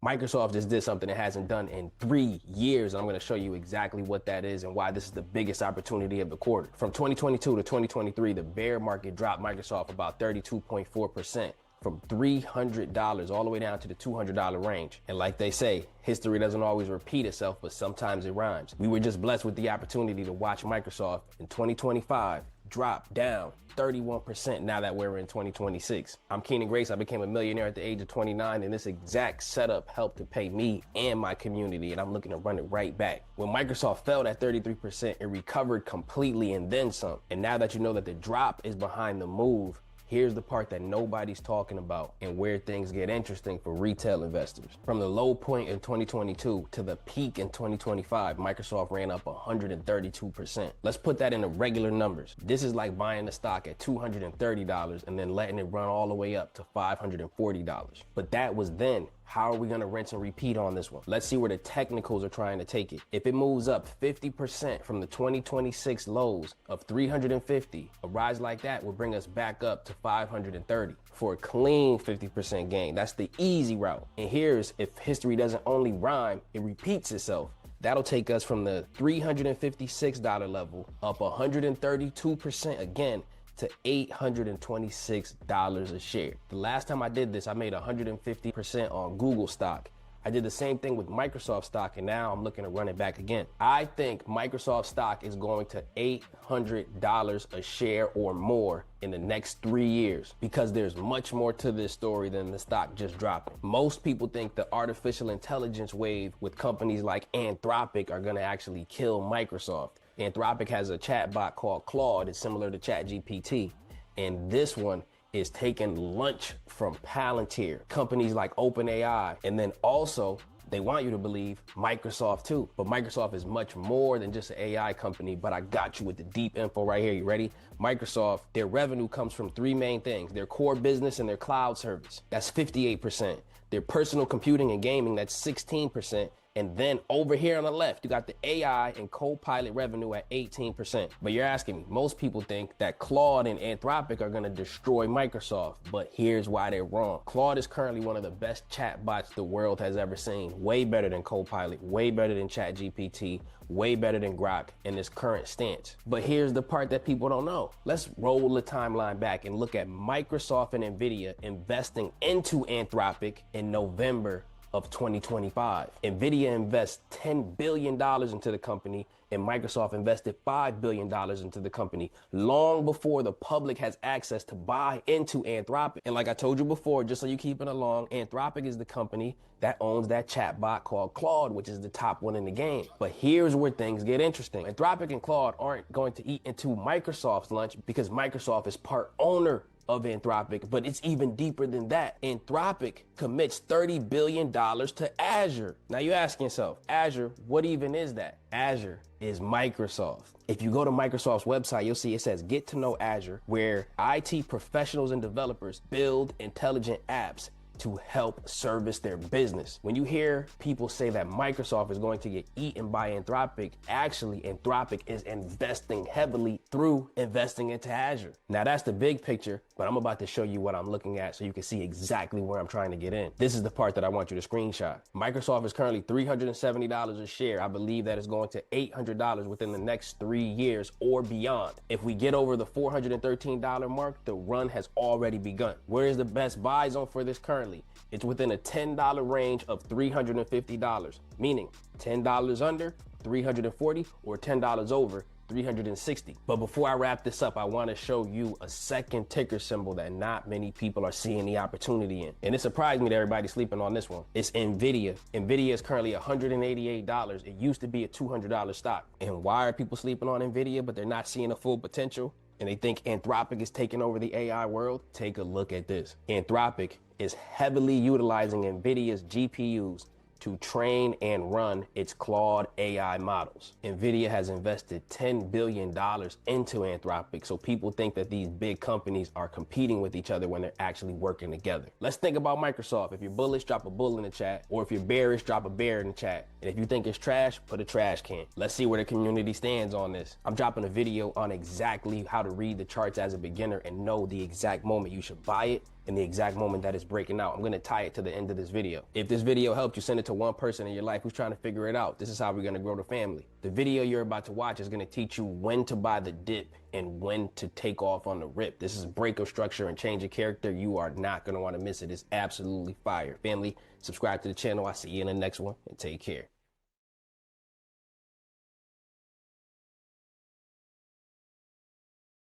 Microsoft just did something it hasn't done in 3 years. And I'm going to show you exactly what that is and why this is the biggest opportunity of the quarter. From 2022 to 2023, the bear market dropped Microsoft about 32.4%. From $300 all the way down to the $200 range. And like they say, history doesn't always repeat itself, but sometimes it rhymes. We were just blessed with the opportunity to watch Microsoft in 2025 drop down 31% now that we're in 2026. I'm Keenan Grace. I became a millionaire at the age of 29, and this exact setup helped to pay me and my community, and I'm looking to run it right back. When Microsoft fell at 33%, it recovered completely and then some. And now that you know that the drop is behind the move, here's the part that nobody's talking about and where things get interesting for retail investors. From the low point in 2022 to the peak in 2025, Microsoft ran up 132%. Let's put that into regular numbers. This is like buying the stock at $230 and then letting it run all the way up to $540. But that was then. How are we going to rinse and repeat on this one? Let's see where the technicals are trying to take it. If it moves up 50% from the 2026 lows of 350, a rise like that will bring us back up to 530 for a clean 50% gain. That's the easy route. And here's if history doesn't only rhyme, it repeats itself. That'll take us from the $356 level up 132% again to $826 a share. The last time I did this, I made 150% on Google stock. I did the same thing with Microsoft stock, and now I'm looking to run it back again. I think Microsoft stock is going to $800 a share or more in the next 3 years because there's much more to this story than the stock just dropping. Most people think the artificial intelligence wave with companies like Anthropic are going to actually kill Microsoft. Anthropic has a chatbot called Claude. It's similar to ChatGPT. And this one is taking lunch from Palantir, companies like OpenAI. And then also, they want you to believe Microsoft too. But Microsoft is much more than just an AI company, but I got you with the deep info right here. You ready? Microsoft, their revenue comes from three main things: their core business and their cloud service. That's 58%. Their personal computing and gaming, that's 16%. And then over here on the left, you got the AI and Copilot revenue at 18%. But you're asking me, most people think that Claude and Anthropic are going to destroy Microsoft. But here's why they're wrong. Claude is currently one of the best chatbots the world has ever seen. Way better than Copilot, way better than ChatGPT, way better than Grok in this current stance. But here's the part that people don't know. Let's roll the timeline back and look at Microsoft and Nvidia investing into Anthropic in November of 2025. Nvidia invests $10 billion into the company, and Microsoft invested $5 billion into the company long before the public has access to buy into Anthropic. And like I told you before, just so you keep it along, Anthropic is the company that owns that chatbot called Claude, which is the top one in the game. But here's where things get interesting. Anthropic and Claude aren't going to eat into Microsoft's lunch because Microsoft is part owner of Anthropic, but it's even deeper than that. Anthropic commits $30 billion to Azure. Now you're asking yourself, Azure, what even is that? Azure is Microsoft. If you go to Microsoft's website, you'll see it says Get to Know Azure, where IT professionals and developers build intelligent apps to help service their business. When you hear people say that Microsoft is going to get eaten by Anthropic, actually Anthropic is investing heavily through investing into Azure. Now that's the big picture, but I'm about to show you what I'm looking at so you can see exactly where I'm trying to get in. This is the part that I want you to screenshot. Microsoft is currently $370 a share. I believe that is going to $800 within the next 3 years or beyond. If we get over the $413 mark, the run has already begun. Where is the best buy zone for this currently? It's within a $10 range of $350, meaning $10 under, $340, or $10 over, $360. But before I wrap this up, I want to show you a second ticker symbol that not many people are seeing the opportunity in. And it surprised me that everybody's sleeping on this one. It's Nvidia. Nvidia is currently $188. It used to be a $200 stock. And why are people sleeping on Nvidia, but they're not seeing the full potential? And they think Anthropic is taking over the AI world? Take a look at this. Anthropic is heavily utilizing Nvidia's GPUs to train and run its Claude AI models. Nvidia has invested $10 billion into Anthropic, so people think that these big companies are competing with each other when they're actually working together. Let's think about Microsoft. If you're bullish, drop a bull in the chat, or if you're bearish, drop a bear in the chat. And if you think it's trash, put a trash can. Let's see where the community stands on this. I'm dropping a video on exactly how to read the charts as a beginner and know the exact moment you should buy it in the exact moment that it's breaking out. I'm going to tie it to the end of this video. If this video helped you, send it to one person in your life who's trying to figure it out. This is how we're going to grow the family. The video you're about to watch is going to teach you when to buy the dip and when to take off on the rip. This is break of structure and change of character. You are not going to want to miss it. It's absolutely fire. Family, subscribe to the channel. I'll see you in the next one, and take care.